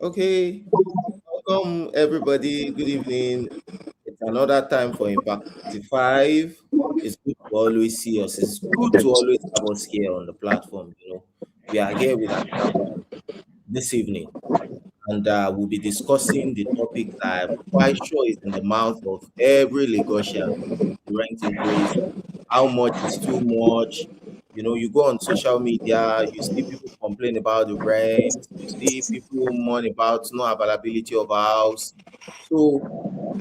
Okay, welcome everybody. Good evening. It's another time for Impact 55. It's good to always see us. It's good to always have us here on the platform. We are here with another one this evening, and we'll be discussing the topic that I'm quite sure is in the mouth of every Lagosian: the rent increase. How much is too much? You go on social media, you see people complain about the rent, you see people mourn about no availability of a house. So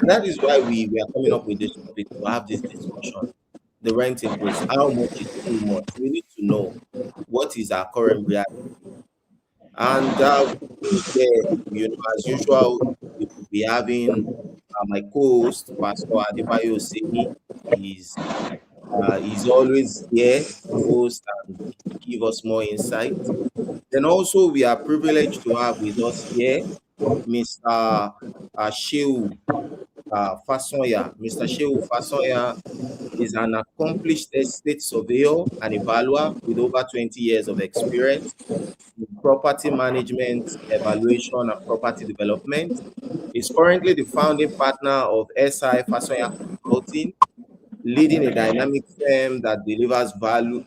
that is why we are coming up with this topic to have this discussion. The rent increase, how much is too much? We need to know what is our current reality. And yeah, as usual, we will be having my co-host, Pastor Adebayo Seni. He's always here to host and give us more insight. Then also we are privileged to have with us here Mr. Shehu Fasanya. Mr. Shehu Fasanya is an accomplished estate surveyor and evaluator with over 20 years of experience in property management, evaluation, and property development. He's currently the founding partner of SI Fasanya Consulting, leading a dynamic firm that delivers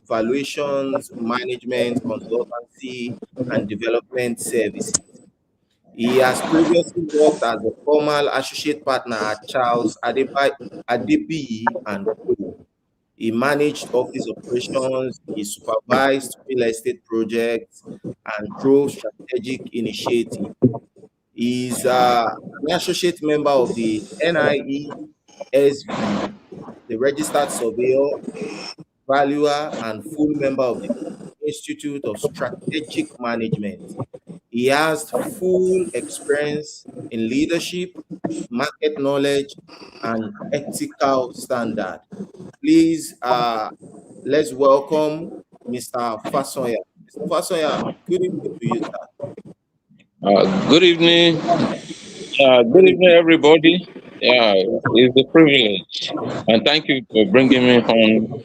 valuations, management, consultancy, and development services. He has previously worked as a former associate partner at Charles Adebiyi and Co. He managed office operations, he supervised real estate projects, and drove strategic initiatives. He's an associate member of the NIESV, the registered surveyor, valuer, and full member of the Institute of Strategic Management. He has full experience in leadership, market knowledge, and ethical standard. Please, let's welcome Mr. Fasanya. Mr. Fasanya, good evening to you, sir. Good evening. Good evening, everybody. It's a privilege, and thank you for bringing me on.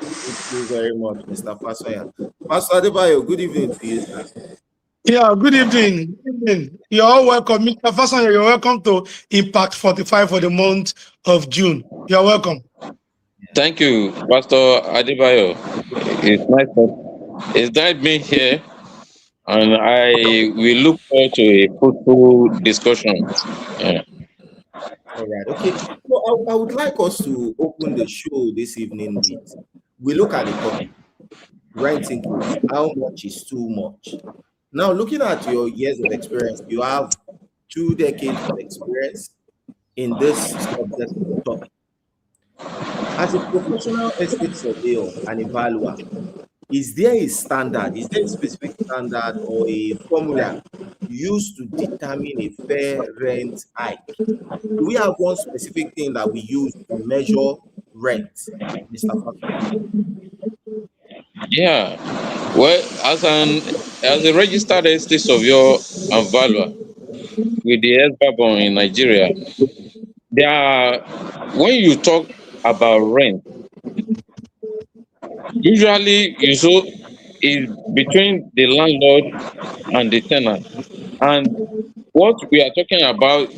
Thank you very much, Mr. Fasanya. Pastor Adebayo, good evening to you, sir. Yeah, good evening. Good evening. You're all welcome. Mr. Fasanya, you're welcome to Impact 45 for the month of June. You're welcome. Thank you, Pastor Adebayo. It's nice being here, and I will look forward to a fruitful discussion. Yeah. All right, okay. So I would like us to open the show this evening with we look at the topic rent increase. How much is too much? Now, looking at your years of experience, you have 2 decades of experience in this subject topic. As a professional estate surveyor and evaluator, is there a standard, is there a specific standard or a formula used to determine a fair rent hike? Do we have one specific thing that we use to measure rent, Mr. Fasson? Yeah. Well, as a registered estate surveyor and valuer with the SBABON in Nigeria, there are when you talk about rent, usually you saw is between the landlord and the tenant. And what we are talking about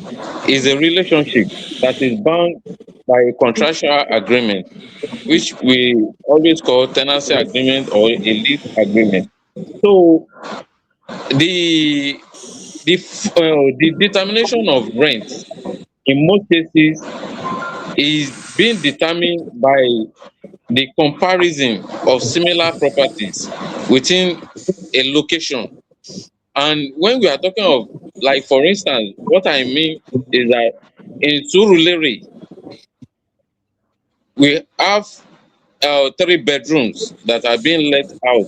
is a relationship that is bound by a contractual agreement, which we always call tenancy agreement or a lease agreement. So the the determination of rent in most cases is being determined by the comparison of similar properties within a location. And when we are talking of, like, for instance, what I mean is that in Surulere, we have 3 bedrooms that are being let out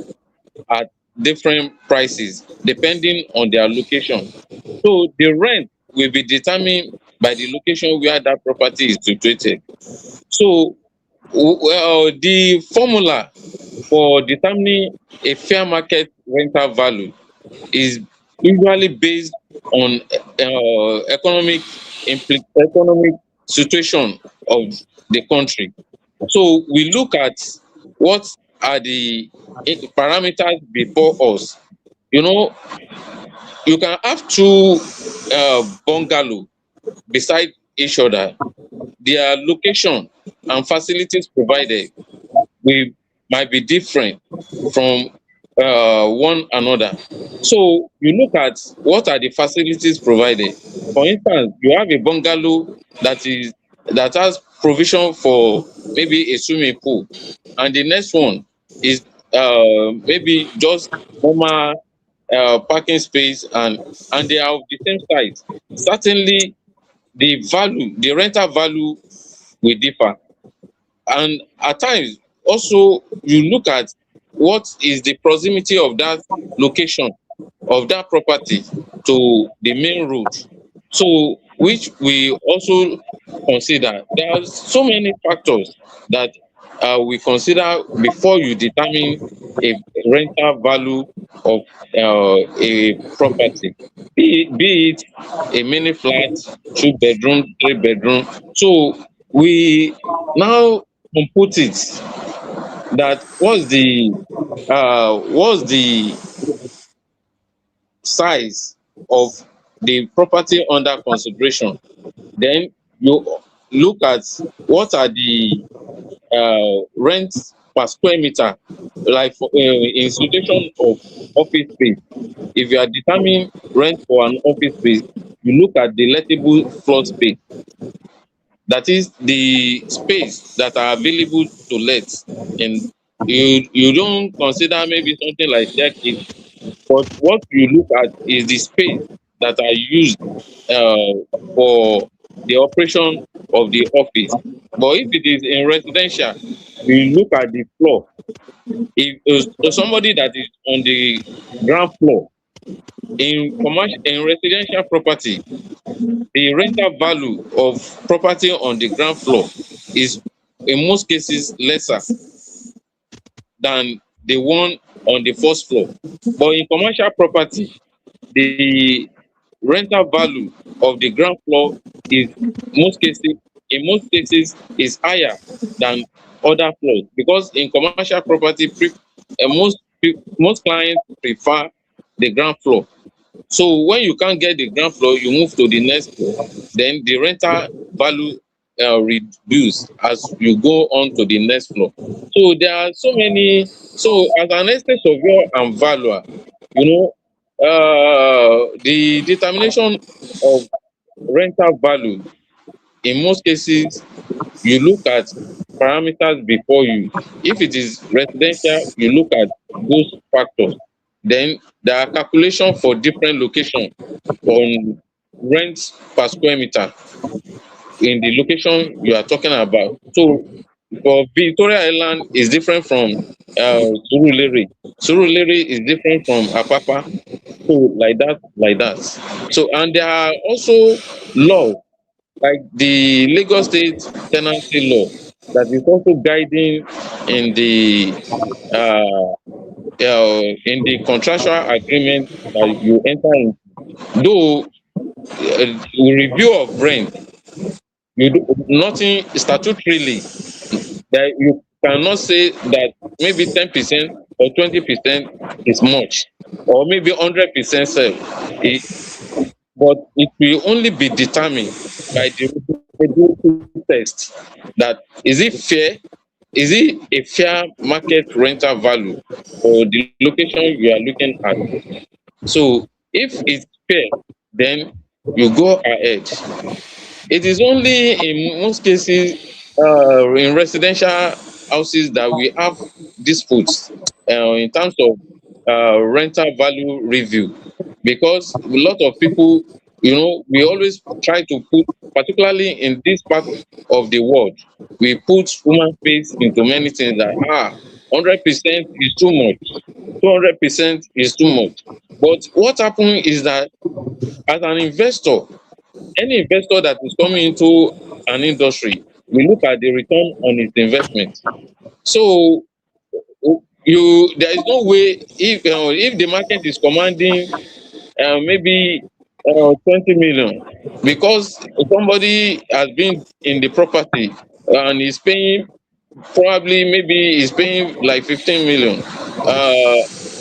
at different prices depending on their location. So the rent will be determined by the location where that property is situated. So the formula for determining a fair market rental value is usually based on economic situation of the country. So we look at what are the parameters before us You know, you can have two bungalow beside each other. Their location and facilities provided we might be different from one another. So you look at what are the facilities provided. For instance, you have a bungalow that has provision for maybe a swimming pool, and the next one is maybe just normal parking space, and they are of the same size. Certainly, the rental value will differ. And at times also you look at what is the proximity of that location of that property to the main road, so which we also consider. There are so many factors that we consider before you determine a rental value of a property, be it a mini flat, 2 bedroom, 3 bedroom. So we now compute it, that what's the size of the property under consideration. Then you look at what are the rent per square meter, like for in situation of office space. If you are determining rent for an office space, you look at the lettable floor space, that is the space that are available to let. And you don't consider maybe something like staircase, but what you look at is the space that are used for the operation of the office. But if it is in residential, you look at the floor. If somebody that is on the ground floor, in residential property, the rental value of property on the ground floor is in most cases lesser than the one on the first floor. But in commercial property, the rental value of the ground floor is most cases in most cases is higher than other floors, because in commercial property most clients prefer the ground floor. So when you can't get the ground floor, you move to the next floor. Then the rental value reduce as you go on to the next floor. So there are so many. So as an estate surveyor and valuer, you know, the determination of rental value, in most cases you look at parameters before you. If it is residential, you look at those factors. Then there are calculation for different location on rent per square meter in the location you are talking about. So for Victoria Island is different from Surulere. Surulere is different from Apapa. So like that. So and there are also laws like the Lagos State tenancy law that is also guiding in the in the contractual agreement that you enter in. Though review of rent, you do nothing statutorily that you cannot say that maybe 10% or 20% is much, or maybe 100% sef. It, but it will only be determined by the reliability test, that is it fair, is it a fair market rental value for the location you are looking at. So if it's fair, then you go ahead. It is only in most cases in residential houses that we have disputes in terms of rental value review, because a lot of people, we always try to put, particularly in this part of the world, we put human face into many things, that 100% is too much, 200% is too much. But what happens is that as an investor, any investor that is coming into an industry will look at the return on its investment. So you there is no way, if the market is commanding maybe 20 million, because somebody has been in the property and is paying, probably maybe is paying like 15 million.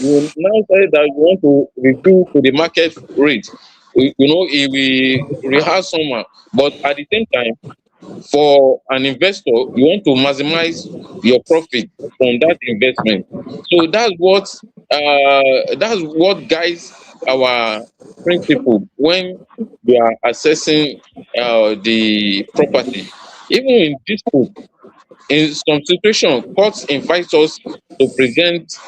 you now say that you want to review to the market rate. It will rehearse somehow, but at the same time, for an investor, you want to maximize your profit from that investment. So that's what guides our principle when we are assessing the property. Even in dispute, in some situation, courts invite us to present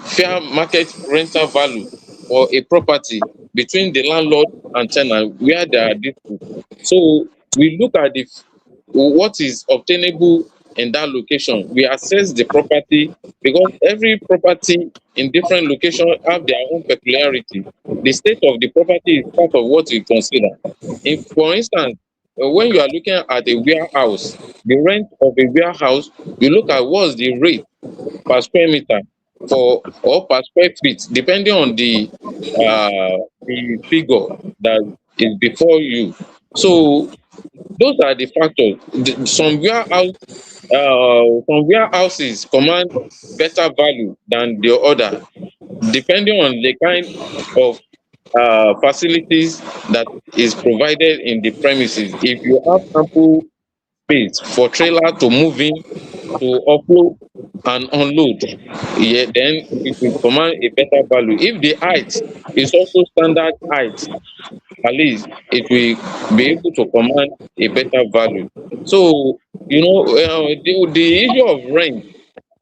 fair market rental value for a property between the landlord and tenant where there are dispute. So we look at what is obtainable in that location. We assess the property because every property in different location have their own peculiarity. The state of the property is part of what we consider. If, for instance, when you are looking at a warehouse, the rent of a warehouse, you look at what's the rate per square meter for or per square feet, depending on the figure that is before you. So those are the factors. Some warehouses command better value than the other, depending on the kind of facilities that is provided in the premises. If you have ample space for trailer to move in, to offload and unload, yeah, then it will command a better value. If the height is also standard height, at least it will be able to command a better value. So, the issue of rent,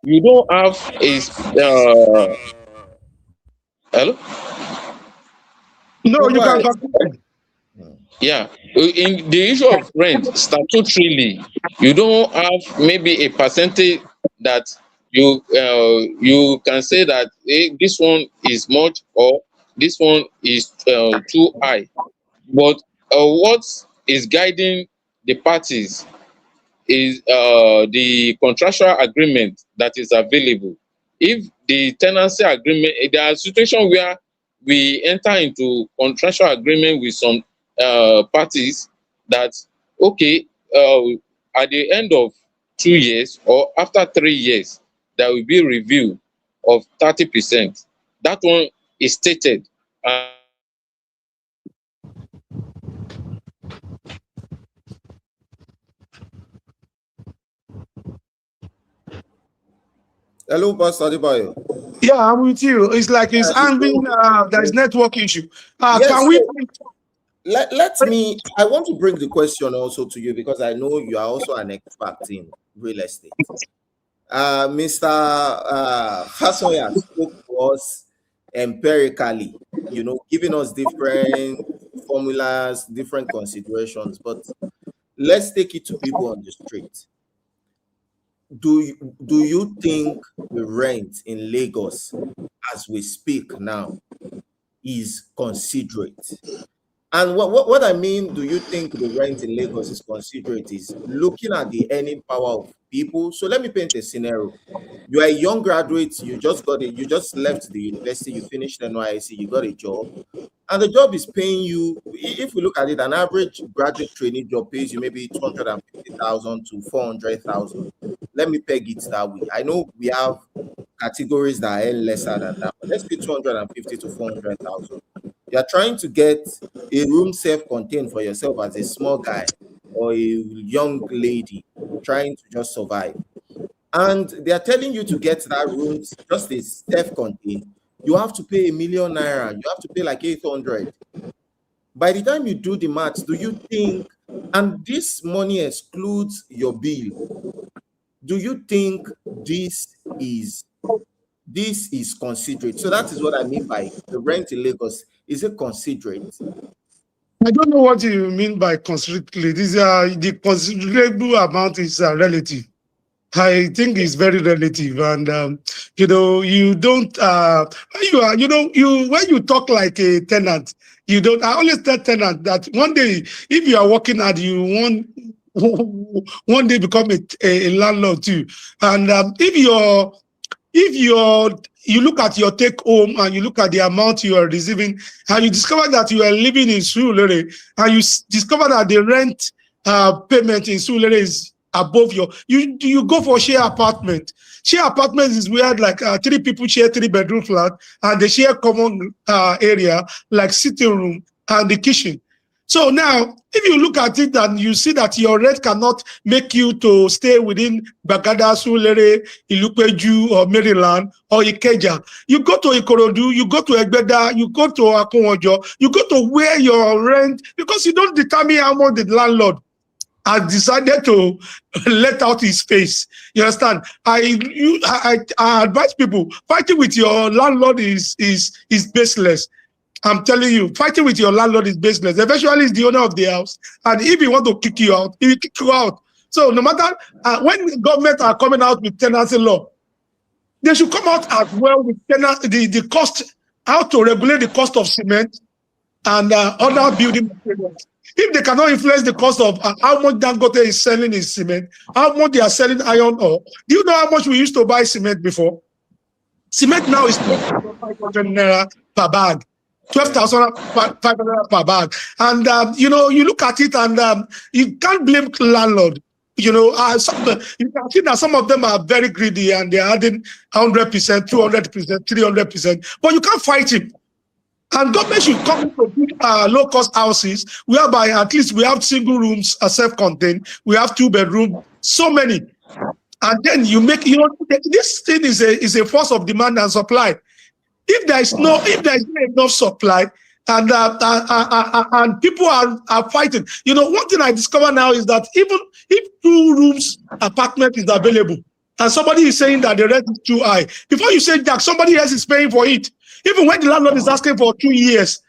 you don't have hello? No, No, you go can ahead. continue. Yeah, in the issue of rent statutorily, you don't have maybe a percentage that you can say that, hey, this one is much or this one is too high. But what is guiding the parties is the contractual agreement that is available. If the tenancy agreement, there are situations where we enter into contractual agreement with some parties that, okay, at the end of 2 years or after 3 years, there will be review of 30%. That one is stated. Hello, Pastor Adebayo. Yeah, I'm with you. It's like it's Yeah, the having problem there's is- network issue. yes, Can we? so let me, I want to bring the question also to you because I know you are also an expert in real estate. Mr. Fasanya spoke to us empirically, giving us different formulas, different considerations, but let's take it to people on the street. Do you think the rent in Lagos as we speak now is considerate? And what I mean, do you think the rent in Lagos is considerate is looking at the earning power of people. So let me paint a scenario. You are a young graduate, you just left the university, you finished NYC, you got a job, and the job is paying you, if we look at it, an average graduate training job pays you maybe 250,000 to 400,000. Let me peg it that way. I know we have categories that earn lesser than that, but let's say 250 to 400,000. You're trying to get a room self-contained for yourself as a small guy or a young lady trying to just survive. And they are telling you to get that room just a self-contained. You have to pay 1 million naira. You have to pay like 800. By the time you do the maths, do you think, and this money excludes your bill, do you think this is considerate? So that is what I mean by the rent in Lagos. Is it considerate? I don't know what you mean by considerably. This the considerable amount is relative. I think it's very relative, and you don't. You are, when you talk like a tenant, you don't. I always tell tenant that one day, if you are working hard, you one day become a landlord too. And if you look at your take home and you look at the amount you are receiving, and you discover that you are living in Surulere, and you discover that the rent payment in Surulere is above you go for share apartment. Share apartment is where like 3 people share 3-bedroom flat, and they share common area like sitting room and the kitchen. So now, if you look at it and you see that your rent cannot make you to stay within Bagada, Sulere, Ilupeju, or Maryland, or Ikeja, you go to Ikorodu, you go to Egbeda, you go to Akunwojo, you go to where your rent, because you don't determine how much the landlord has decided to let out his space. You understand? I advise people, fighting with your landlord is baseless. I'm telling you, fighting with your landlord is baseless. Eventually, it's the owner of the house. And if he want to kick you out, he will kick you out. So no matter, when the government are coming out with tenancy law, they should come out as well with the cost, how to regulate the cost of cement and other building materials. If they cannot influence the cost of how much Dangote is selling his cement, how much they are selling iron ore. Do you know how much we used to buy cement before? Cement now is 500 naira per bag. 12,500 per bag. And, you look at it and you can't blame landlord. You can see that some of them are very greedy and they're adding 100%, 200%, 300%, but you can't fight him. And government should come to build low-cost houses whereby at least we have single rooms, self-contained, we have 2-bedroom, so many. And then you make, this thing is a force of demand and supply. If there is not enough supply, and people are fighting. One thing I discover now is that even if 2 rooms apartment is available, and somebody is saying that the rent is too high, before you say that, somebody else is paying for it. Even when the landlord is asking for 2 years,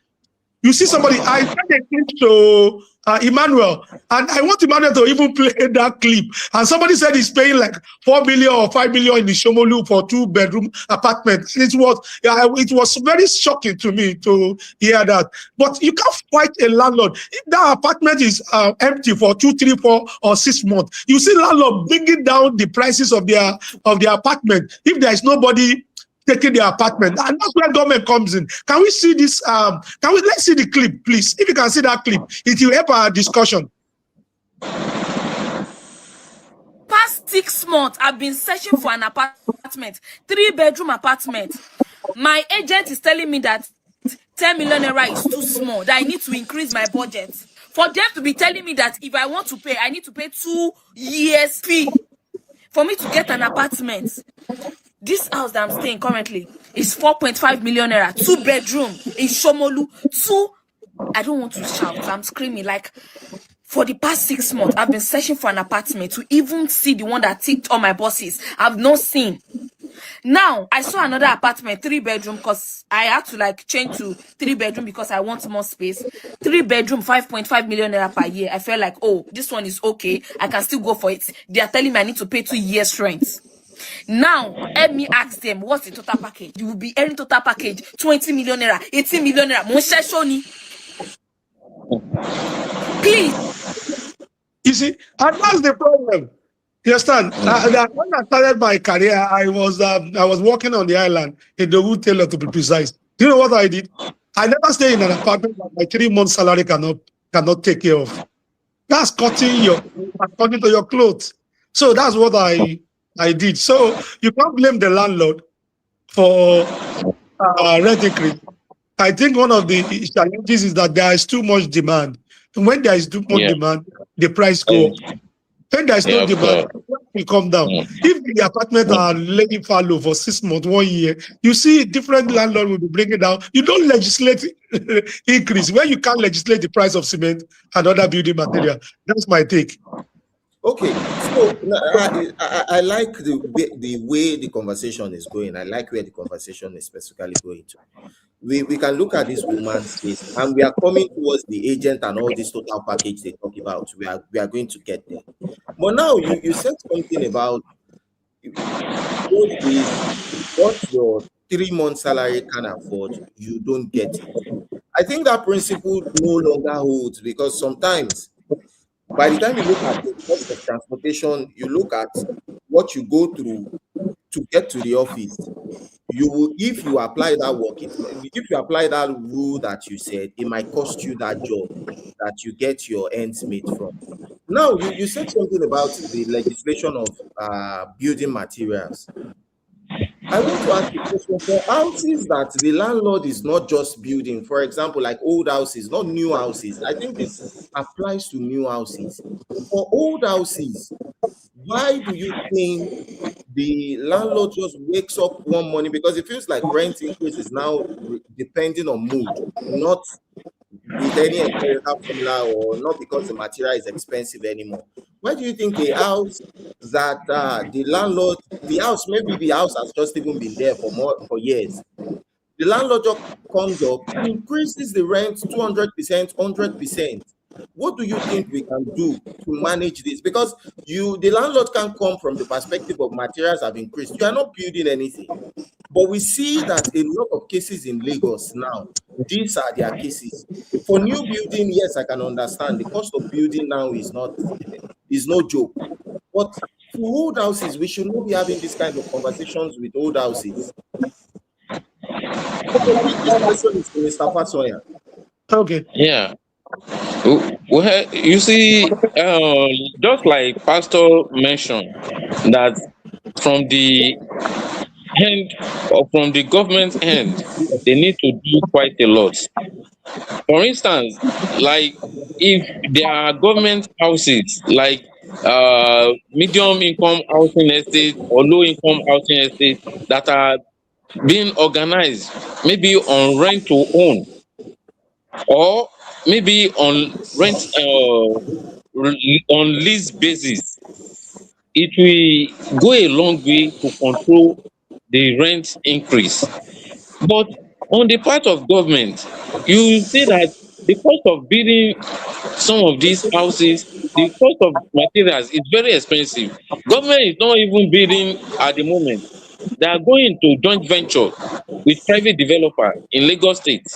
you see somebody. I sent a clip to Emmanuel, and I want Emmanuel to even play that clip. And somebody said he's paying like 4 million or 5 million in the Shomolu for 2-bedroom apartment. It was very shocking to me to hear that. But you can't fight a landlord if that apartment is empty for 2, 3, 4, or 6 months. You see landlord bringing down the prices of their apartment if there is nobody taking the apartment, and that's where government comes in. Can we see this? Let's see the clip, please? If you can see that clip, it will help our discussion. Past 6 months, I've been searching for an apartment, 3-bedroom apartment. My agent is telling me that 10 million naira is too small, that I need to increase my budget. For them to be telling me that if I want to pay, I need to pay 2 years fee for me to get an apartment. This house that I'm staying currently is 4.5 million naira, 2-bedroom in Shomolu. I don't want to shout, I'm screaming. Like, for the past 6 months, I've been searching for an apartment to even see the one that ticked all my boxes. I've not seen. Now, I saw another apartment, 3-bedroom, because I had to change to 3-bedroom because I want more space. 3-bedroom, 5.5 million naira per year. I felt like, oh, this one is okay. I can still go for it. They are telling me I need to pay 2 years rent. Now, let me ask them, what's the total package? You will be earning total package 20 million naira, 18 million naira. Please. You see, and that's the problem. You understand? When I started my career, I was working on the island in the Wood Taylor, to be precise. Do you know what I did? I never stay in an apartment that my 3-month salary cannot take care of. That's cutting according to your clothes. So that's what I did. So you can't blame the landlord for rent increase. I think one of the challenges is that there is too much demand. And when there is too much demand, the price goes up. When there is no demand, it will come down. If the apartments are laying fallow for 6 months, 1 year, you see different landlord will be bringing down. You don't legislate increase when you can't legislate the price of cement and other building material. That's my take. Okay, so I like the way the conversation is going. I like where the conversation is specifically going to. We can look at this woman's case, and we are coming towards the agent and all this total package they talk about. We are going to get there. But now you said something about what your 3-month salary can afford, you don't get it. I think that principle no longer holds, because sometimes by the time you look at the cost of transportation, you look at what you go through to get to the office. If you apply that if you apply that rule that you said, it might cost you that job that you get your ends meet from. Now, you said something about the legislation of building materials. I want to ask a question for houses that the landlord is not just building, for example, like old houses, not new houses. I think this applies to new houses. For old houses, why do you think the landlord just wakes up one morning, because it feels like rent increase is now depending on mood, not with any empirical formula, or not because the material is expensive anymore. Why do you think a house that the landlord, the house, maybe the house has just even been there for more for years, the landlord just comes up, increases the rent 200%, 100%? What do you think we can do to manage this? Because the landlord can come from the perspective of materials have increased. You are not building anything. But we see that a lot of cases in Lagos now, these are their cases. For new building, yes, I can understand. The cost of building now is not is no joke. But for old houses, we should not be having this kind of conversations with old houses. Okay, this question is to Mr. Fasanya. Okay. Yeah. Well, you see, just like Pastor mentioned, that from the end or from the government end, they need to do quite a lot. For instance, like if there are government houses like medium income housing estate or low income housing estate that are being organized maybe on rent to own or maybe on rent on lease basis, it will go a long way to control the rent increase. But on the part of government, you see that the cost of building some of these houses, the cost of materials is very expensive. Government is not even building at the moment. They are going to joint venture with private developer in Lagos State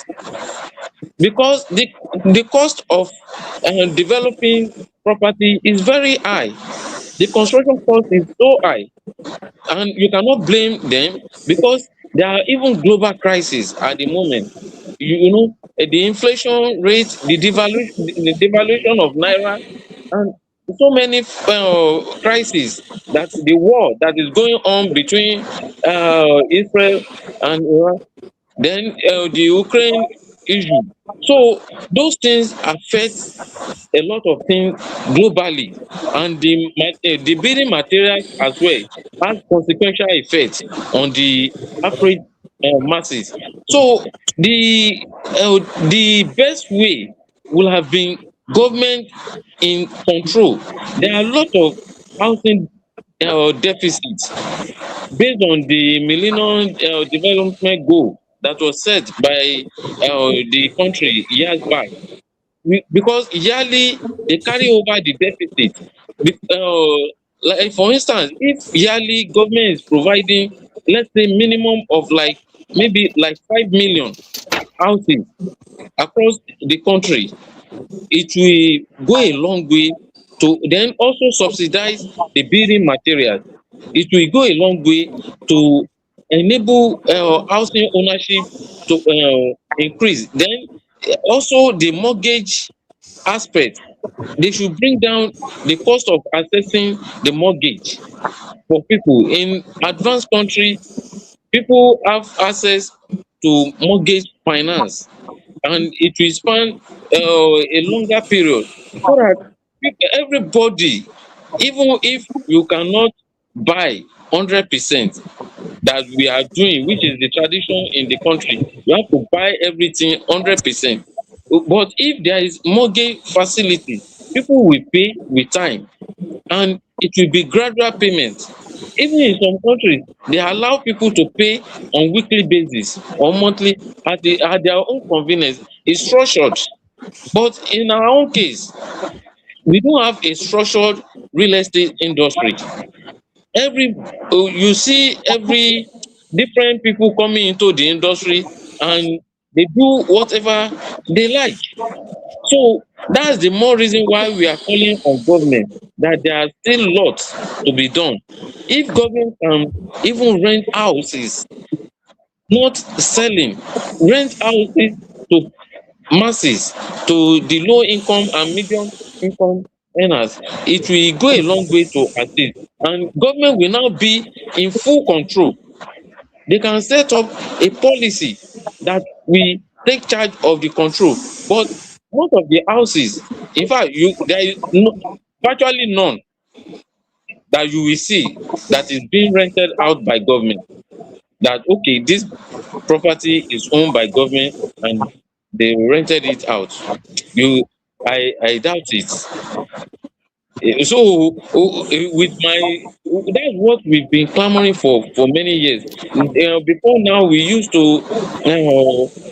because the cost of developing property is very high. The construction cost is so high, and you cannot blame them because there are even global crises at the moment. You know, the inflation rate, the devaluation of naira, and so many crises, that the war that is going on between Israel and Iran, then the Ukraine issue. So those things affect a lot of things globally, and the building materials as well has consequential effect on the average masses. So the best way will have been government in control. There are a lot of housing deficits based on the millennium development goal that was set by the country years back. Because yearly they carry over the deficit. Like for instance, if yearly government is providing, let's say, minimum of like maybe like 5 million houses across the country, it will go a long way to then also subsidize the building materials. It will go a long way to enable housing ownership to increase. Then also the mortgage aspect, they should bring down the cost of accessing the mortgage for people. In advanced country, people have access to mortgage finance, and it will span a longer period so that everybody, even if you cannot buy 100% that we are doing, which is the tradition in the country, you have to buy everything 100%. But if there is mortgage facility, people will pay with time, and it will be gradual payment. Even in some countries, they allow people to pay on weekly basis or monthly at their own convenience. It's structured. But in our own case, we don't have a structured real estate industry. You see every different people coming into the industry, and they do whatever they like. So that's the more reason why we are calling on government that there are still lots to be done. If government can even rent houses, not selling, rent houses to masses, to the low income and medium income earners, it will go a long way to assist, and government will now be in full control. They can set up a policy that will take charge of the control. But most of the houses, in fact, there is virtually none that you will see that is being rented out by government. That okay, this property is owned by government and they rented it out. You, I doubt it. So with my, that's what we've been clamoring for many years. Before now, we used to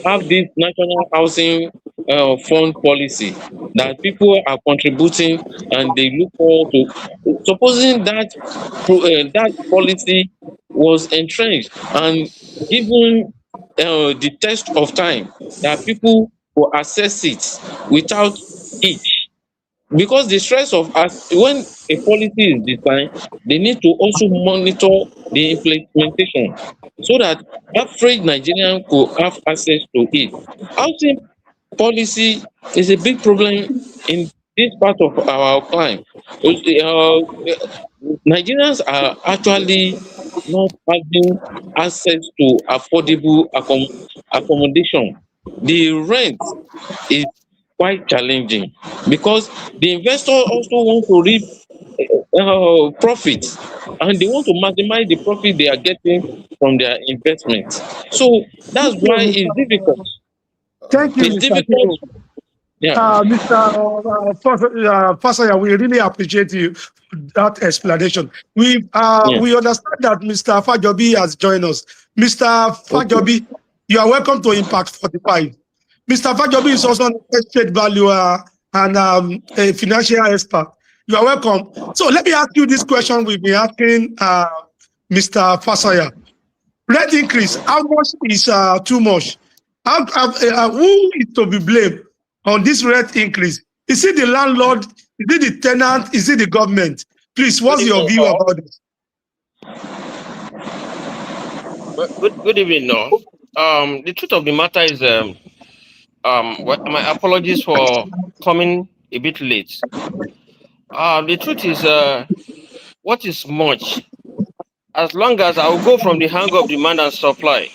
have this national housing fund policy that people are contributing and they look forward to. Supposing that that policy was entrenched and given the test of time, that people will access it without it, because the stress of, as when a policy is designed, they need to also monitor the implementation so that average Nigerian could have access to it. Housing policy is a big problem in this part of our climate. Nigerians are actually not having access to affordable accommodation. The rent is quite challenging because the investor also want to reap profit, and they want to maximize the profit they are getting from their investment. So that's Thank you, why it's difficult. Thank you, It's Mr. difficult. Tito. Yeah. Mr. Fasanya, we really appreciate you for that explanation. Yeah. We understand that Mr. Fajobi has joined us. Mr. Okay. Fajobi, you are welcome to Impact 45. Mr. Fajobi is also an estate valuer and a financial expert. You are welcome. So let me ask you this question we've been asking Mr. Fasanya. Rent increase, how much is too much? Who is to be blamed on this rent increase? Is it the landlord? Is it the tenant? Is it the government? Please, what's Good your evening, view all. about this? Good evening, all. The truth of the matter is, my apologies for coming a bit late. The truth is, what is much? As long as I will go from the angle of demand and supply,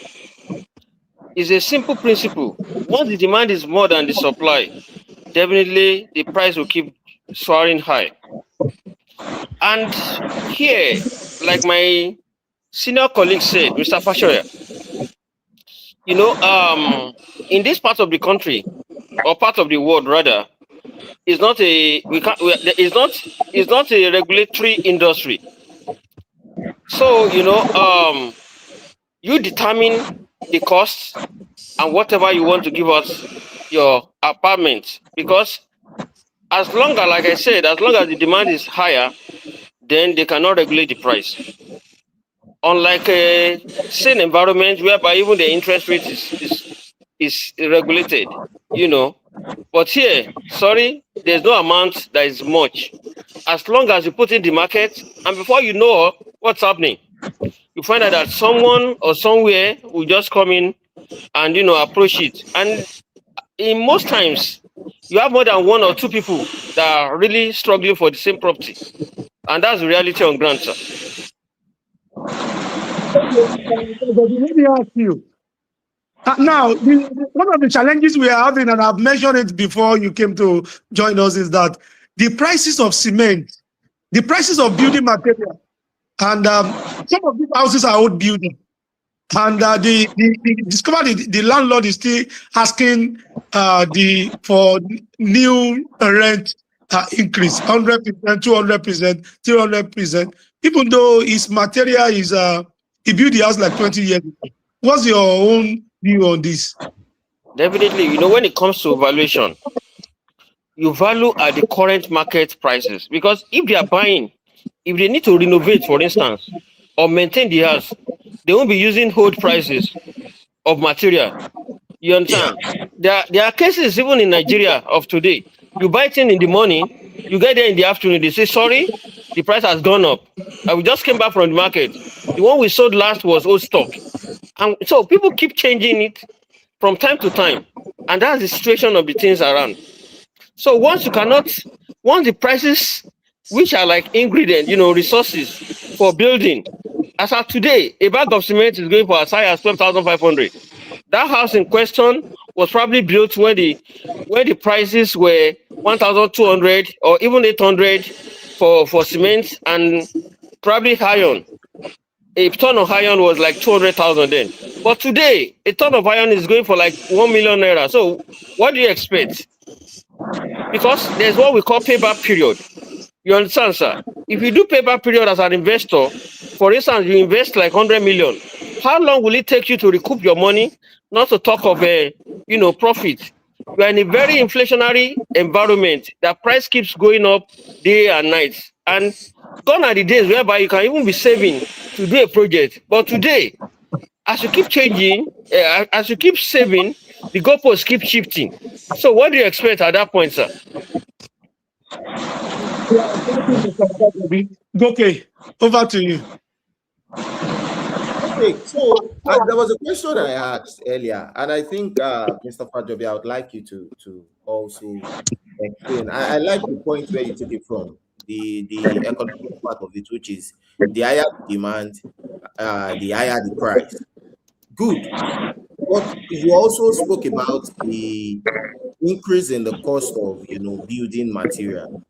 is a simple principle. Once the demand is more than the supply, definitely the price will keep soaring high. And here, like my senior colleague said, Mr. Fashoya, in this part of the country, or part of the world rather, is not a we can't we, it's not a regulatory industry. So you determine the cost and whatever you want to give us your apartment, because as long as, like I said, as long as the demand is higher, then they cannot regulate the price. Unlike a sane environment whereby even the interest rate is regulated, you know. But here, sorry, there's no amount that is much. As long as you put in the market, and before you know what's happening, you find out that someone or somewhere will just come in and approach it. And in most times, you have more than one or two people that are really struggling for the same property, and that's the reality on ground, sir. Let me ask you. Now, one of the challenges we are having, and I've mentioned it before you came to join us, is that the prices of cement, the prices of building material, and some of these houses are old building. And the discover the landlord is still asking for new rent increase 100%, 200%, 300%, even though his material is he built the house like 20 years ago. What's your own view on this? Definitely, when it comes to valuation, you value at the current market prices, because if they are buying, if they need to renovate, for instance, or maintain the house, they won't be using old prices of material. You understand? There are cases even in Nigeria of today. You buy things in the morning, you get there in the afternoon, they say, sorry, the price has gone up. We just came back from the market. The one we sold last was old stock. And so people keep changing it from time to time. And that's the situation of the things around. So once you cannot once the prices, which are like ingredient, resources for building, as of today, a bag of cement is going for as high as 12,500. That house in question was probably built when the prices were 1,200 or even 800 for cement, and probably iron. A ton of iron was like 200,000 then. But today, a ton of iron is going for like 1 million naira. So what do you expect? Because there's what we call payback period. You understand, sir? If you do payback period as an investor, for instance, you invest like 100 million, how long will it take you to recoup your money? Not to talk of profit. You are in a very inflationary environment. The price keeps going up day and night. And gone are the days whereby you can even be saving to do a project. But today, as you keep changing, as you keep saving, the goalposts keep shifting. So what do you expect at that point, sir? Okay, over to you. Okay, so there was a question I asked earlier, and I think Mr. Fajobi, I would like you to also explain. I like the point where you took it from, the economic part of it, which is the higher the demand, the higher the price. Good. But you also spoke about the increase in the cost of building material.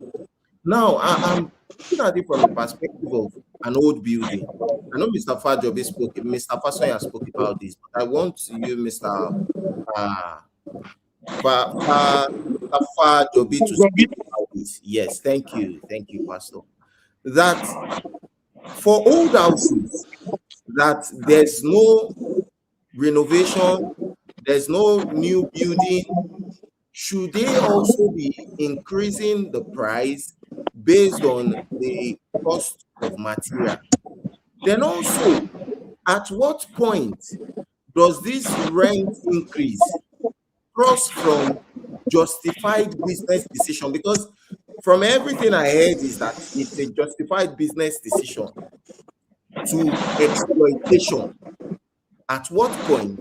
Now I'm looking at it from a perspective of an old building. I know Mr. Fasanya spoke about this, but I want you, Mr. Uh, Fajobi, to speak about this. Yes, thank you, Pastor. That for old houses, that there's no renovation, there's no new building. Should they also be increasing the price based on the cost of material? Then also, at what point does this rent increase cross from justified business decision? Because from everything I heard is that it's a justified business decision to exploitation. At what point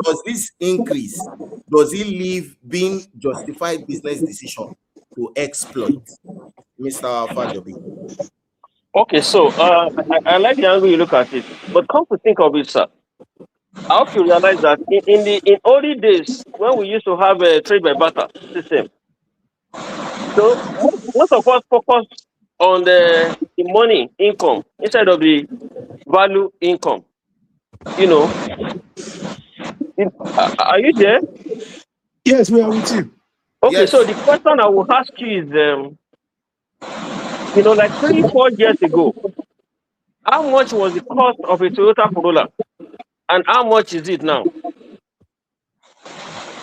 does this increase, does it leave being justified business decision to exploit? Mr. Fajobi. Okay, so I like the angle you look at it, but come to think of it, sir, I hope you realize that in early days when we used to have a trade by barter system, so most of us focus on the money income instead of the value income. You know, are you there? Yes, we are with you. Okay, so Yes. the question I will ask you is, like 3-4 years ago, how much was the cost of a Toyota Corolla, and how much is it now?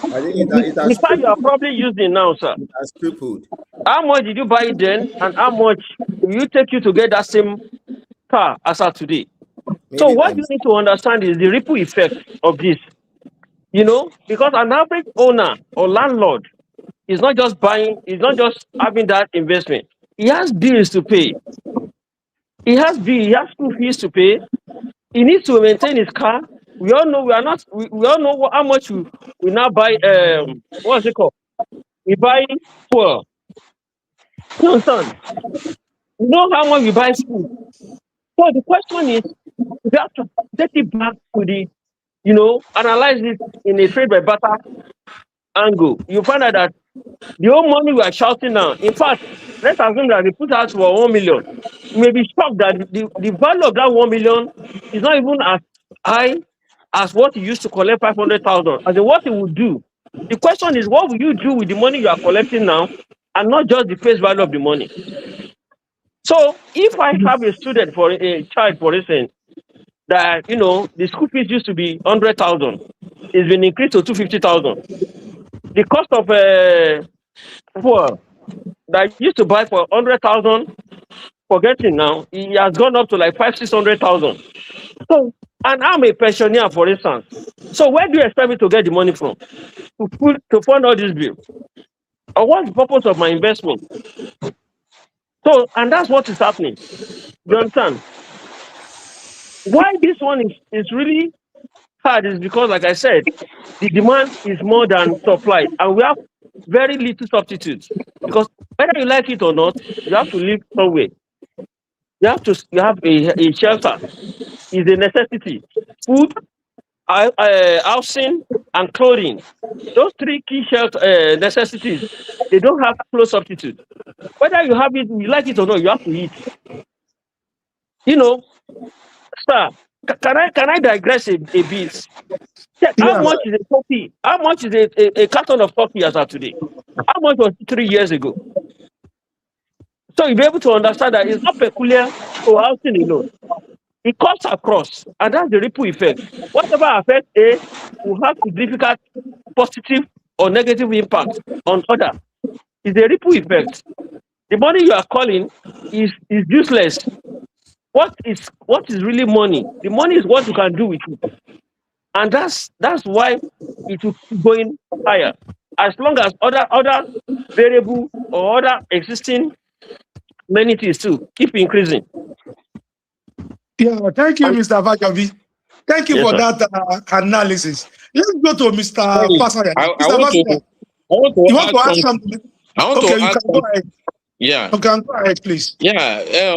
I think it The has car you are crippled. probably using now, sir. It has crippled. How much did you buy it then, and how much will you take you to get that same car as of today? So Maybe what you times. need to understand is the ripple effect of this. Because an average owner or landlord is not just buying, is not just having that investment. He has bills to pay. He has school fees to pay. He needs to maintain his car. We all know we all know how much we now buy what's it called? We buy fuel. You understand? We know how much we buy food. So the question is, we have to take it back to analyze it in a trade by barter angle. You find out that the whole money we are shouting now, in fact, let's assume that they put out for 1 million. You may be shocked that the value of that 1 million is not even as high as what you used to collect 500,000. As in what it would do. The question is, what will you do with the money you are collecting now, and not just the face value of the money? So if I have a student, for a child, for instance, that the school fees used to be 100,000, it's been increased to 250,000. The cost of fuel that used to buy for 100,000, forgetting now, it has gone up to like 500,000-600,000. So, and I'm a pensioner, for instance. So where do you expect me to get the money from to fund all these bills? Or what's the purpose of my investment? So, and that's what is happening. You understand? Why this one is really hard is because, like I said, the demand is more than supply, and we have very little substitutes. Because Whether you like it or not, you have to live somewhere. You have a shelter. Is a necessity. Food, housing, and clothing. Those three key shelter necessities, they don't have close substitute. Whether you have it, you like it or not, you have to eat. You know, sir, can I digress a bit? Check how Yeah. much is a coffee? How much is a carton of coffee as of today? How much was it 3 years ago? So you'll be able to understand that it's not peculiar to housing alone. It cuts across, and that's the ripple effect. Whatever affects A will have significant positive or negative impact on other. It's a ripple effect. The money you are calling is useless. What is really money? The money is what you can do with it, and that's why it will keep going higher. As long as other variable or other existing amenities too keep increasing. Yeah, thank you, And Mr. Fajobi. Thank you yes, for sir. that analysis. Let's go to Mr. Sorry, Fasanya. I Mr. want to Fasanya, I want you to want add to add something. something? I want Okay, to you add can go something. ahead. Yeah, You can go ahead, please. yeah.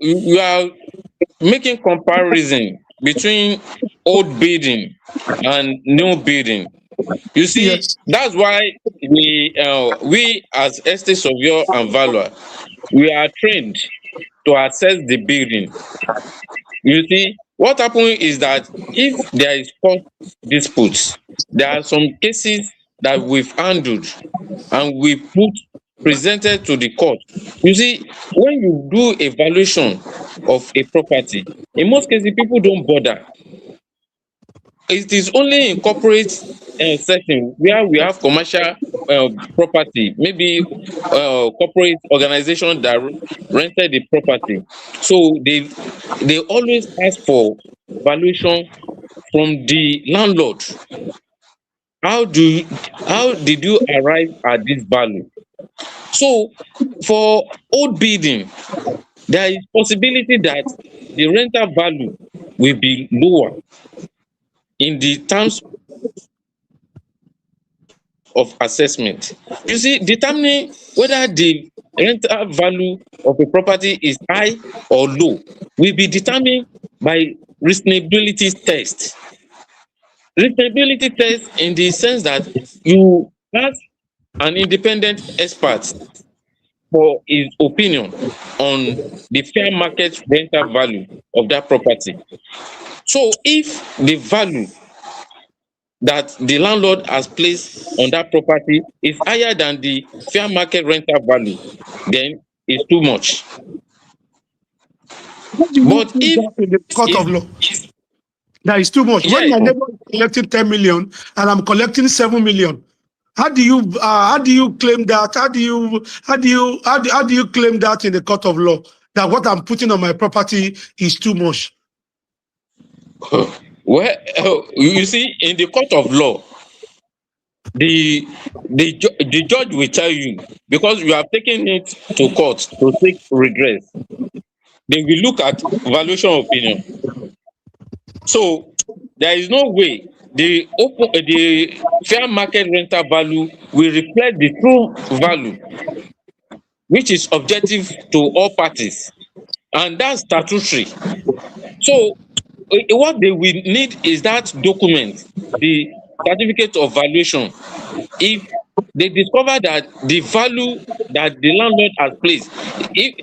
We are making comparison between old building and new building. You see, Yes. that's why we as estate surveyor and valuer, we are trained to assess the building. You see, what happens is that if there is court disputes, there are some cases that we've handled and we presented to the court. You see, when you do a valuation of a property, in most cases people don't bother. It is only in corporate setting where we have commercial property, maybe corporate organization that rented the property. So they always ask for valuation from the landlord. How do you, how did you arrive at this value? So for old building, there is possibility that the rental value will be lower in the terms of assessment. You see, determining whether the rental value of a property is high or low will be determined by reasonability test. Reasonability test in the sense that you ask an independent expert for his opinion on the fair market rental value of that property. So if the value that the landlord has placed on that property is higher than the fair market rental value, then it's too much. How do you But prove if that in the court of law? it's That is too much. When yeah, my neighbor is collecting 10 million and I'm collecting 7 million, how do you claim that? How do you claim that in the court of law that what I'm putting on my property is too much? well, you see, in the court of law, the judge will tell you, because you have taken it to court to seek redress. They will look at valuation opinion. So there is no way the fair market rental value will reflect the true value, which is objective to all parties, and that's statutory. So what they will need is that document, the certificate of valuation. If they discover that the value that the landlord has placed, if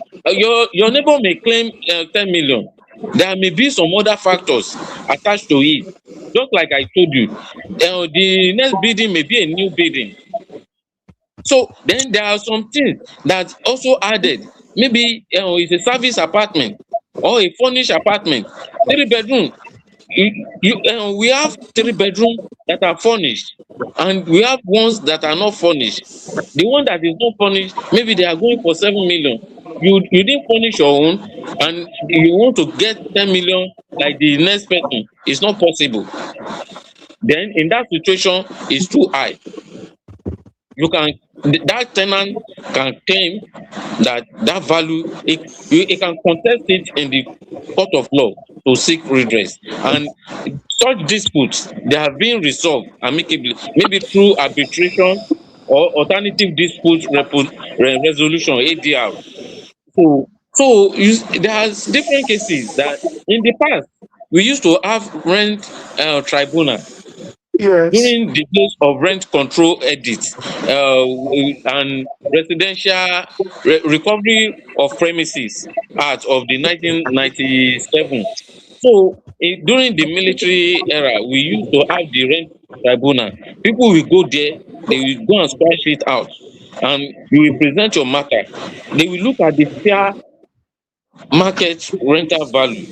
your neighbor may claim 10 million, there may be some other factors attached to it. Just like I told you, the next building may be a new building. So then there are some things that also added. Maybe it's a service apartment or a furnished apartment, 3 bedroom. We have 3 bedroom that are furnished, and we have ones that are not furnished. The one that is not furnished, maybe they are going for 7 million. You didn't furnish your own, and you want to get 10 million like the next person. It's not possible. Then in that situation, it's too high. You can that tenant can claim that value. It can contest it in the court of law to seek redress, and such disputes, they have been resolved amicably, maybe through arbitration or alternative dispute resolution ADR. There's different cases that in the past we used to have rent tribunal Yes. during the days of rent control edits and residential recovery of premises act of the 1997. So during the military era we used to have the rent tribunal. People will go there, they will go and squash it out, and you will present your matter. They will look at the fair market rental value.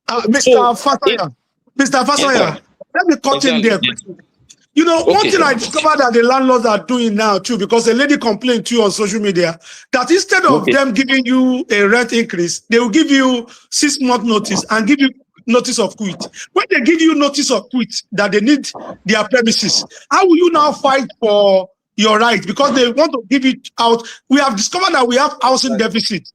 Mr. So it Fasanya, Mr. yes sir, Fasanya, let me cut in exactly, there yes. quickly. You know, one Okay. thing I discovered that the landlords are doing now too, because a lady complained to you on social media that instead of Okay. them giving you a rent increase, they will give you 6 month notice and give you notice of quit. When they give you notice of quit that they need their premises, how will you now fight for your right? Because they want to give it out. We have discovered that we have housing deficit.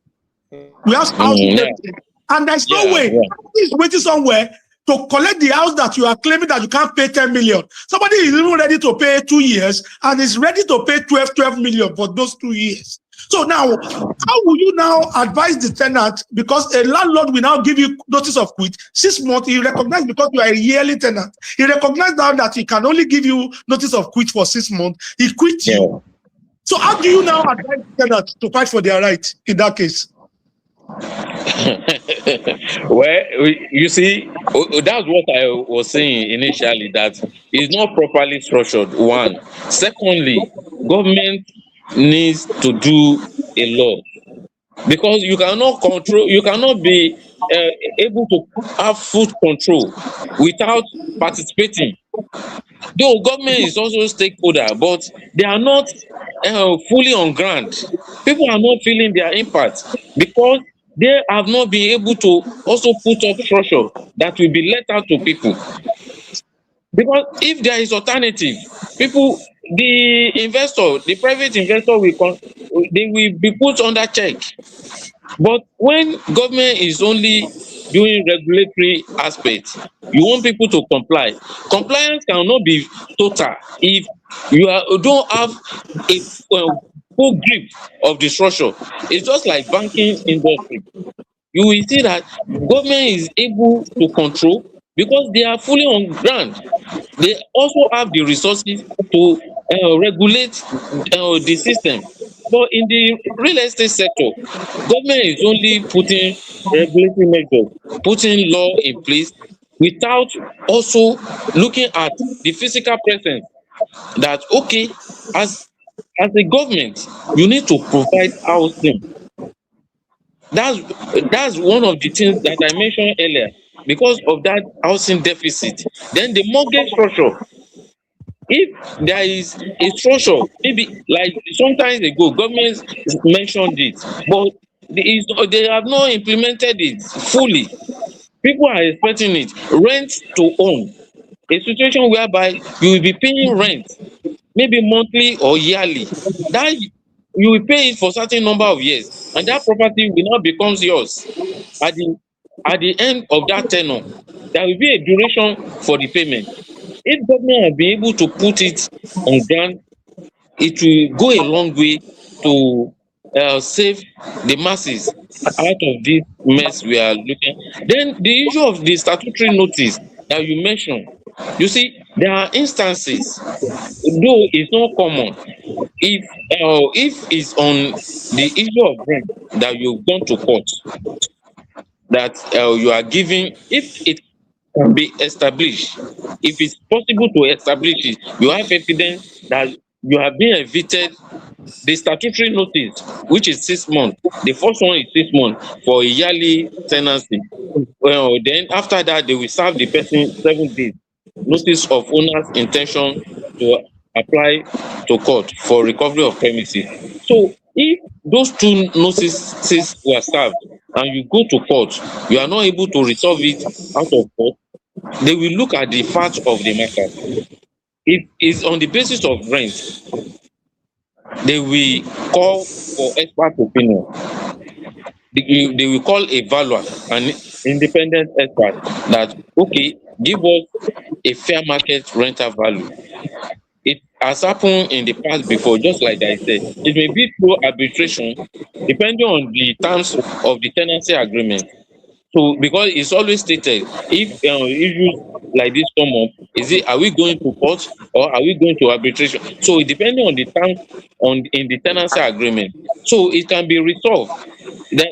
We have housing Yeah, deficit. And there's no yeah, way. yeah. Somebody is waiting somewhere to collect the house that you are claiming that you can't pay 10 million. Somebody is even ready to pay 2 years and is ready to pay 12 million for those 2 years. So now, how will you now advise the tenant? Because a landlord will now give you notice of quit 6 months. He recognizes because you are a yearly tenant. He recognizes now that he can only give you notice of quit for 6 months. He quits Yeah. you. So how do you now advise tenants to fight for their right in that case? Well, you see, that's what I was saying initially, that it's not properly structured. One. Secondly, government needs to do a law, because you cannot be able to have food control without participating. Though government is also a stakeholder, but they are not fully on ground. People are not feeling their impact because they have not been able to also put up structure that will be let out to people. Because if there is alternative, people, the private investor they will be put under check. But when government is only doing regulatory aspects, you want people to comply. Compliance cannot be total if don't have a full grip of the structure. It's just like banking industry. You will see that government is able to control because they are fully on ground. They also have the resources to regulate the system. But in the real estate sector, government is only putting regulatory measures, putting law in place without also looking at the physical presence, that okay, as a government you need to provide housing. That's one of the things that I mentioned earlier. Because of that housing deficit, then the mortgage structure, if there is a structure, maybe like sometimes ago government mentioned it, but they have not implemented it fully. People are expecting it, rent to own, a situation whereby you will be paying rent maybe monthly or yearly, that you will pay it for certain number of years, and that property will now becomes yours at the end of that tenure. There will be a duration for the payment. If government had been able to put it on ground, it will go a long way to save the masses out of this mess we are looking. Then the issue of the statutory notice that you mentioned, you see, there are instances, though it's not common, if it's on the issue of rent that you've gone to court, that you are giving, if it can be established, if it's possible to establish it, you have evidence that you have been evicted, the statutory notice, which is 6 months, the first one is 6 months for a yearly tenancy. Well, then after that they will serve the person 7 days notice of owner's intention to apply to court for recovery of premises. So if those two notices were served and you go to court, you are not able to resolve it out of court, they will look at the facts of the matter. If it's on the basis of rent, they will call for expert opinion. They will call a valuer, an independent expert, that okay, give us a fair market rental value. it has happened in the past before, just like I said. It may be through arbitration, depending on the terms of the tenancy agreement. So because it's always stated, if issues like this come up, are we going to court or are we going to arbitration? So depending on the terms in the tenancy agreement, so it can be resolved. Then,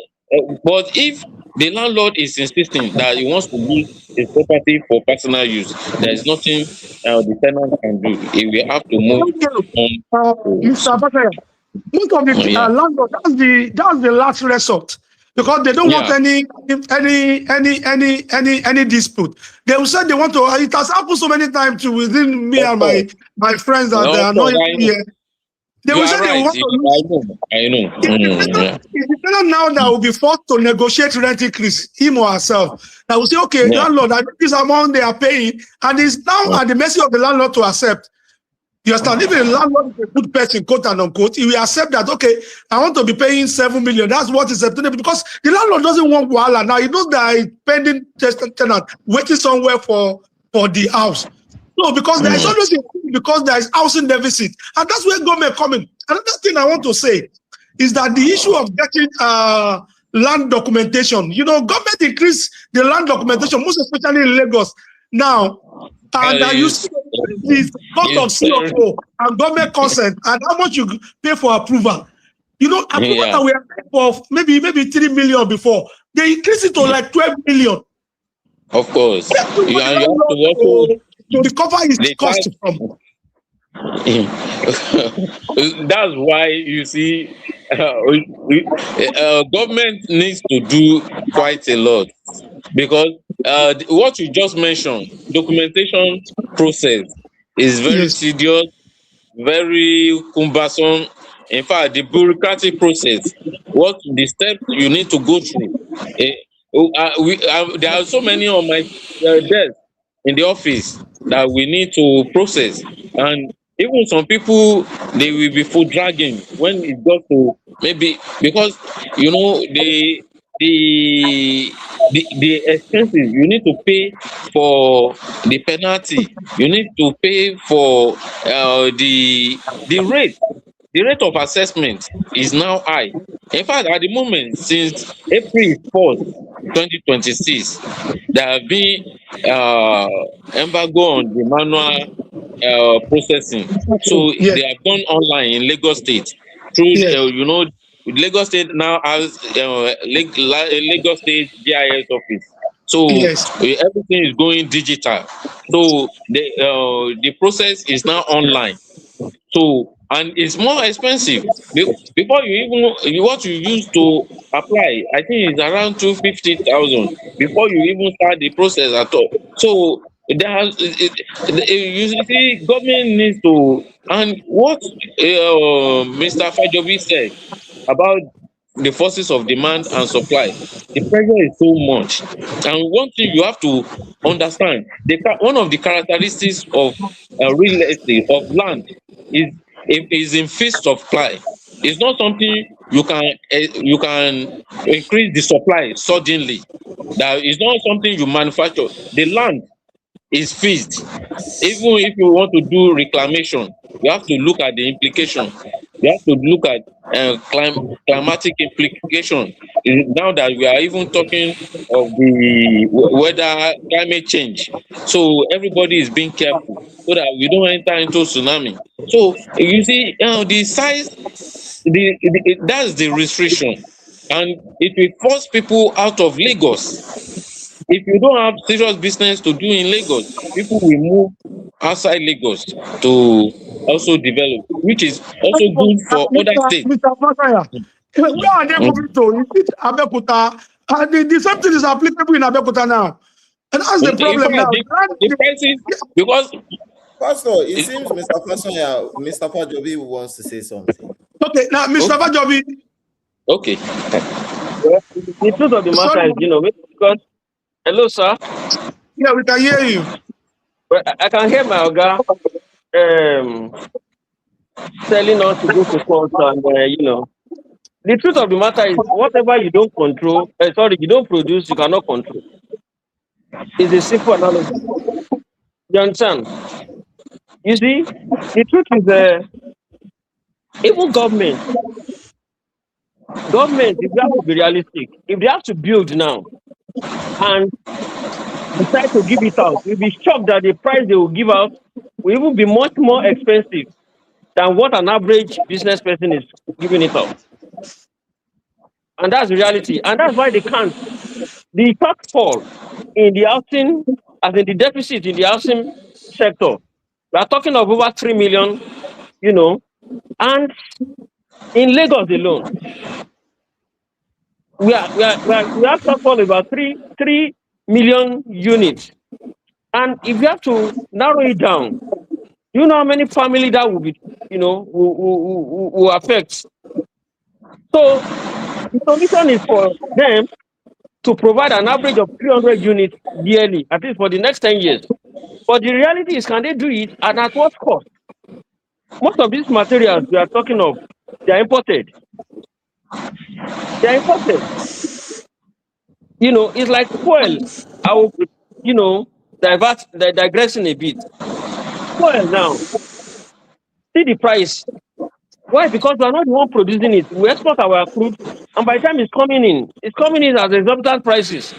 but if the landlord is insisting that he wants to use his property for personal use, there is nothing the tenant can do. He will have to move Thank you, on. Mr. Fasanya. Most of the Yeah, landlord, that's the last resort because they don't want yeah. any dispute. They will say they want to. It has happened so many times to within me Of and course, my friends that they of are not course, even I know. here. They You will are say they right. want to lose. I know. Yeah, It's the tenant now that will be forced to negotiate rent increase, him or herself. That will say, okay, yeah. landlord, I think this amount they are paying, and it's now at the mercy of the landlord to accept. You understand? Even the landlord is a good person, quote and unquote, he will accept that, okay, I want to be paying 7 million. That's what is acceptable because the landlord doesn't want wahala. Now, he knows that he's pending tenant waiting somewhere for the house. No, because there is always because there is housing deficit. And that's where government coming. Another thing I want to say is that the issue of getting land documentation, government increased the land documentation, most especially in Lagos. Now, and you see It's, the cost of it's very, CO and government consent and how much you pay for approval. Approval yeah, that we are paying for maybe 3 million before, they increase it to like 12 million. of course. Where do you You, want the and you have to landlord also to recover his the cost from? That's why you see, government needs to do quite a lot because what you just mentioned, documentation process is very Yes, tedious, very cumbersome. In fact, the bureaucratic process, what the steps you need to go through. eh, there are so many on my desk in the office that we need to process, and even some people they will be foot dragging when it got to maybe because the the expenses you need to pay for the penalty, you need to pay for the rate. The rate of assessment is now high. In fact, at the moment, since April 1st, 2026, there have been uh, embargo on the manual processing. So yes, they have gone online in Lagos State through, yes, Lagos State now has Lagos State GIS office. So yes. everything is going digital. So the process is now online. So and it's more expensive. Before you even what you use to apply, I think it's around 250,000 before you even start the process at all. So you see, government needs to, and what Mr. Fajobi said about the forces of demand and supply. The pressure is so much. And one thing you have to understand, one of the characteristics of real estate, of land, is in fixed supply. It's not something you can increase the supply suddenly. That is not something you manufacture. The land is fixed. Even if you want to do reclamation, you have to look at the implication. You have to look at climatic implication. Now that we are even talking of the weather, climate change, so everybody is being careful so that we don't enter into tsunami. So you see, the size, that's the restriction, and it will force people out of Lagos. If you don't have serious business to do in Lagos, people will move outside Lagos to also develop, which is also good for other states. Mr. Fasaya, where are they moving to? Is it Abeokuta? The same thing is applicable in Abeokuta now. And that's the In problem fact, now. the prices, because Pastor, it it, seems Mr. Fasanya, Mr. Fajobi wants to say something. Okay, now, Mr. okay, Fajobi, okay, Well, the truth of the sorry, matter is, maybe because hello, sir. yeah, we can hear you. Well, I can hear my oga telling us to go to court, and the truth of the matter is, whatever you don't control, you don't produce, you cannot control. It's a simple analogy. You understand? You see, the truth is, even government, if they have to be realistic, if they have to build now and decide to give it out, you'll be shocked that the price they will give out will even be much more expensive than what an average business person is giving it out. And that's the reality. And that's why they can't. The shortfall in the housing, as in the deficit in the housing sector, we are talking of over 3 million, you know, and in Lagos alone, we have shortfall about 3 million units. And if you have to narrow it down, you know how many family that will be, will affect. So the solution is for them to provide an average of 300 units yearly, at least for the next 10 years. But the reality is, can they do it and at what cost? Most of these materials we are talking of, they are imported. They are imported. It's like fuel. I will, digressing a bit. Fuel now, see the price. Why? Because we are not the one producing it. We export our crude, and by the time it's coming in as exorbitant prices.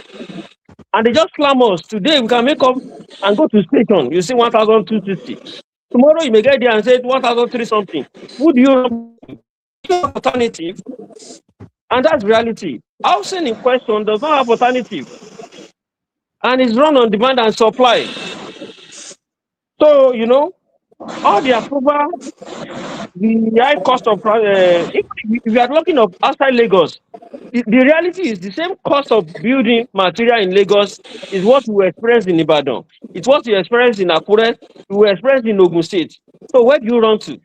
And they just slam us. Today we can make up and go to station. You see 1,260. Tomorrow you may get there and say 1,003 something. Who do you have alternative? And that's reality. Housing in question does not have alternative. And it's run on demand and supply. So, all the approval, the high cost of, if we are looking at outside Lagos, the reality is the same cost of building material in Lagos is what we experience in Ibadan. It's what we experience in Akure, we experience in Ogun State. So where do you run to?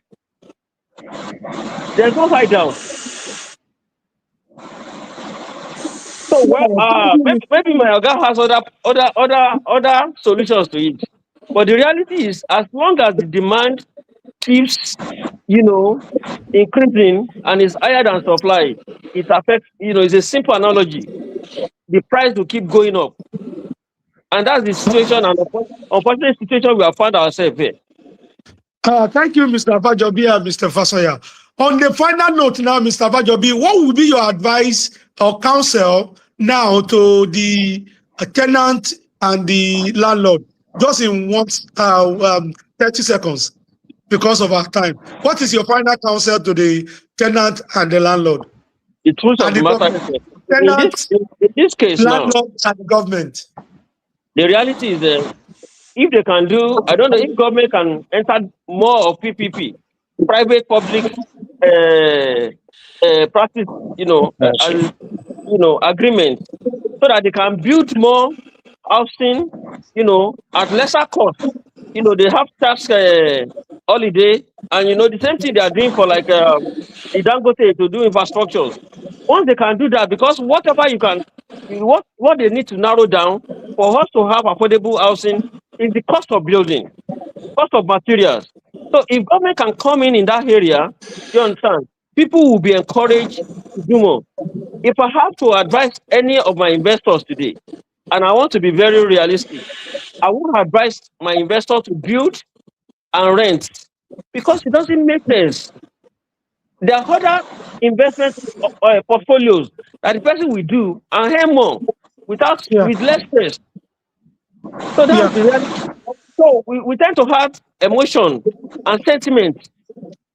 There's no high down. So maybe my Oga has other solutions to it. But the reality is, as long as the demand keeps, increasing and is higher than supply, it affects, it's a simple analogy. The price will keep going up. And that's the situation and unfortunate situation we have found ourselves here. Thank you, Mr. Fajobi and Mr. Fasanya. On the final note now, Mr. Fajobi, what would be your advice or counsel now to the tenant and the landlord? Just in 30 seconds, because of our time. What is your final counsel to the tenant and the landlord? The truth of the matter is, tenants, in this case landlord now, and the government. The reality is if they can do, I don't know if government can enter more of PPP, private public practice, agreement, so that they can build more housing, at lesser cost. They have tax holiday, and the same thing they are doing for like the Dangote to do infrastructures. Once they can do that, because whatever you can, what they need to narrow down for us to have affordable housing is the cost of building, cost of materials. So if government can come in that area, you understand, people will be encouraged to do more. If I have to advise any of my investors today, and I want to be very realistic, I won't advise my investor to build and rent because it doesn't make sense. There are other investment portfolios that the person will do and earn more with less stress. So that's the reality. So we tend to have emotion and sentiment.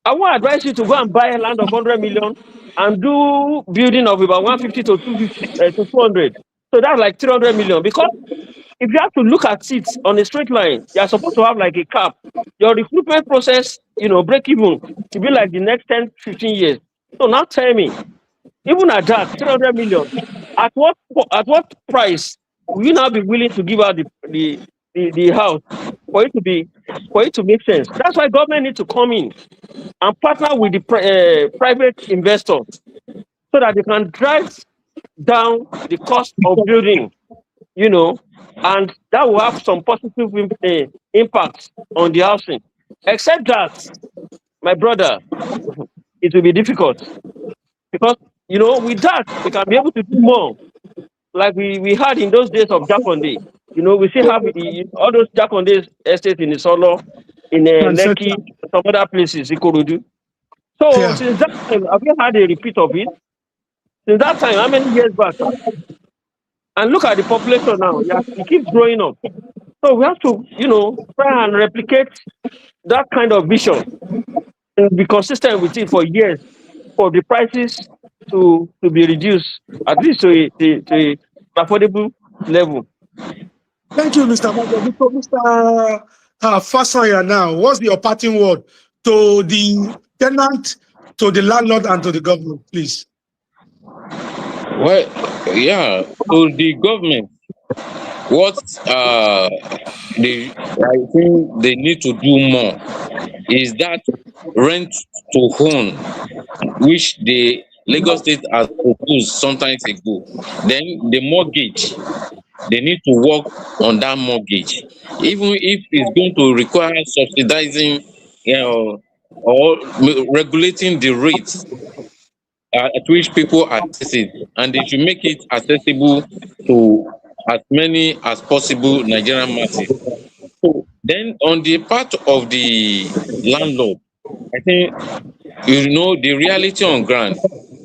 I won't advise you to go and buy a land of 100 million and do building of about 150 to 250 to 200. So that's like 300 million. Because if you have to look at it on a straight line, you are supposed to have like a cap. Your recruitment process, break even to be like the next 10, 15 years. So now tell me, even at that 300 million, at what price will you now be willing to give out the house for it to make sense? That's why government needs to come in and partner with the private investors so that they can drive down the cost of building, and that will have some positive impact on the housing. Except that, my brother, it will be difficult because, with that, we can be able to do more like we had in those days of Jakonde. We still have all those Jakonde estates in the Solo. in And set Lekki, some other places, Ikorodu. So yeah. since that time, have you had a repeat of it? Since that time, how many years back? And look at the population now. Yeah, it keeps growing up. So we have to, try and replicate that kind of vision and be consistent with it for years for the prices to be reduced at least to affordable level. Thank you, Mr. Fajobi. So, Mr. Fasanya, now, what's your parting word to the tenant, to the landlord, and to the government, please? Well, yeah. So the government, what I think they need to do more is that rent to own, which the Lagos State has proposed sometimes ago. Then the mortgage, they need to work on that mortgage, even if it's going to require subsidizing, or regulating the rates at which people access it, and they should make it accessible to as many as possible Nigerian masses. So then on the part of the landlord, I think the reality on ground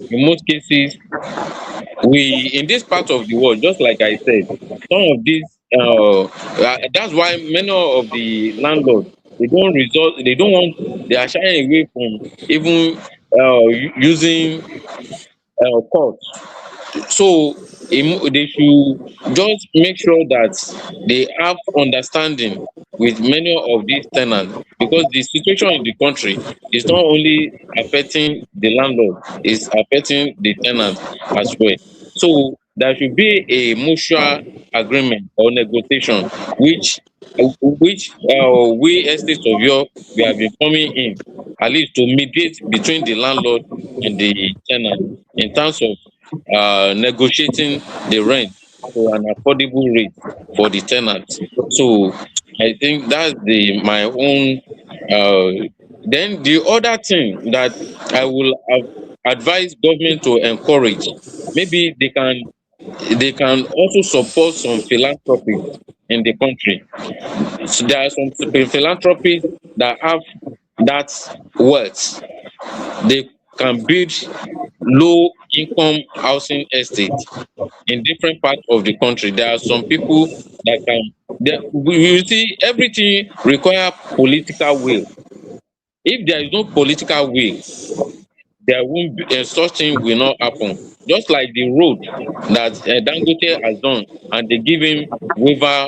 in most cases, we in this part of the world, just like I said, some of these that's why many of the landlords, they don't want, they are shying away from even using court. So they should just make sure that they have understanding with many of these tenants, because the situation in the country is not only affecting the landlord, it's affecting the tenants as well. So there should be a mutual agreement or negotiation, which we estate surveyor, we have been coming in at least to mediate between the landlord and the tenant in terms of negotiating the rent to an affordable rate for the tenant. So I think that's my own. Then the other thing that I will advise government to encourage, maybe they can also support some philanthropy in the country. So there are some philanthropies that have that wealth. They can build low income housing estate in different parts of the country. There are some people that can, you see, everything require political will. If there is no political will, there won't be, such thing will not happen. Just like the road that Dangote has done, and they give him waiver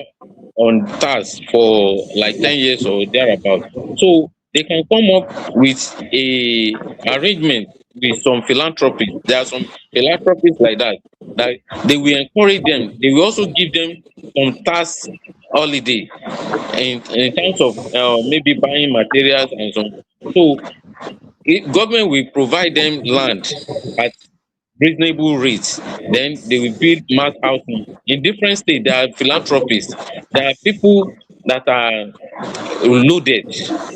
on tax for like 10 years or thereabout. So they can come up with a arrangement with some philanthropy. There are some philanthropies like that they will encourage them. They will also give them some tax holiday in terms of maybe buying materials and so on. So government will provide them land at reasonable rates. Then they will build mass housing in different states. There are philanthropists, there are people that are loaded,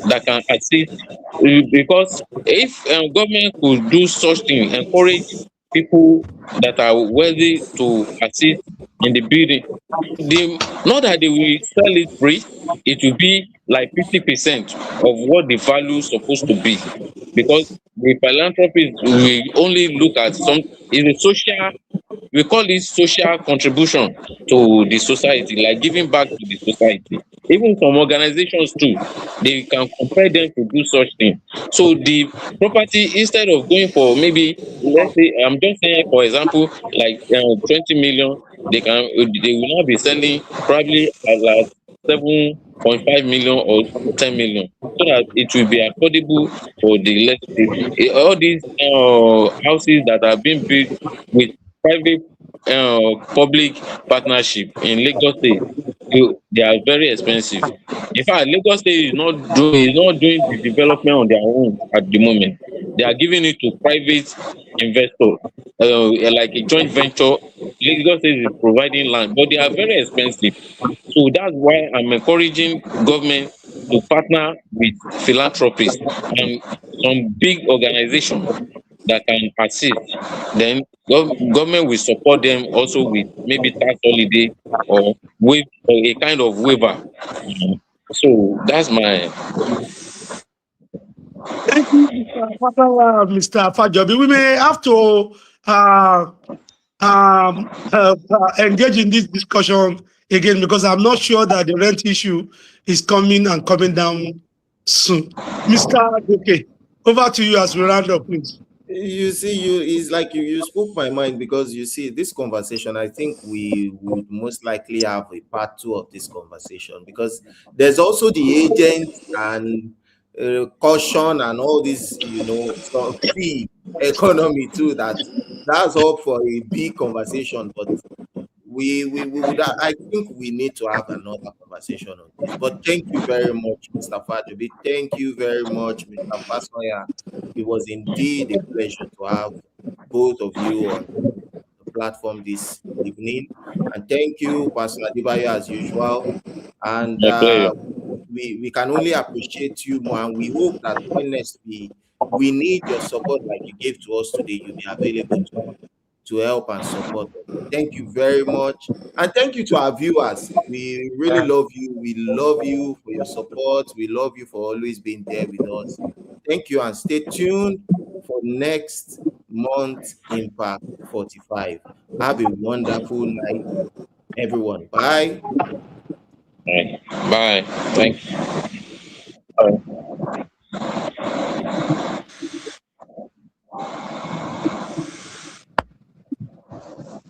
that can assist, because if government could do such thing, encourage people that are worthy to assist in the building, not that they will sell it free, it will be like 50% of what the value is supposed to be, because the philanthropists will only look at some, is a social, we call it social contribution to the society, like giving back to the society. Even some organizations too, they can compel them to do such thing. So the property, instead of going for, maybe, let's say, I'm just saying for example, like 20 million, they will not be selling probably at 7.5 million or 10 million, so that it will be affordable for the, let's say, all these houses that are being built with private public partnership in Lagos State. They are very expensive. In fact, Lagos State is not doing the development on their own at the moment. They are giving it to private investor, like a joint venture. Lagos State is providing land, but they are very expensive. So that's why I'm encouraging government to partner with philanthropists and some big organizations that can assist. Then government will support them also with maybe tax holiday or a kind of waiver. So that's my Thank you, Mr. Fajobi. We may have to engage in this discussion again because I'm not sure that the rent issue is coming and coming down soon. Mr. Okay, over to you as we round up, please. You see, it's like you spoke my mind, because you see this conversation. I think we would most likely have a part two of this conversation, because there's also the agent and caution and all this, some fee economy too. That's all for a big conversation, but we would I think we need to have another conversation on this. But thank you very much, Mr. Fajobi. Thank you very much, Mr. Fasanya. It was indeed a pleasure to have both of you on the platform this evening. And thank you, Pastor Adibayo, as usual. And my pleasure. we can only appreciate you more, and we hope that when next we need your support like you gave to us today, you'll be available to help and support us. Thank you very much. And thank you to our viewers. We really love you. We love you for your support. We love you for always being there with us. Thank you, and stay tuned for next month Impact 45. Have a wonderful night, everyone. Bye. Right. Bye. Thank you. Bye.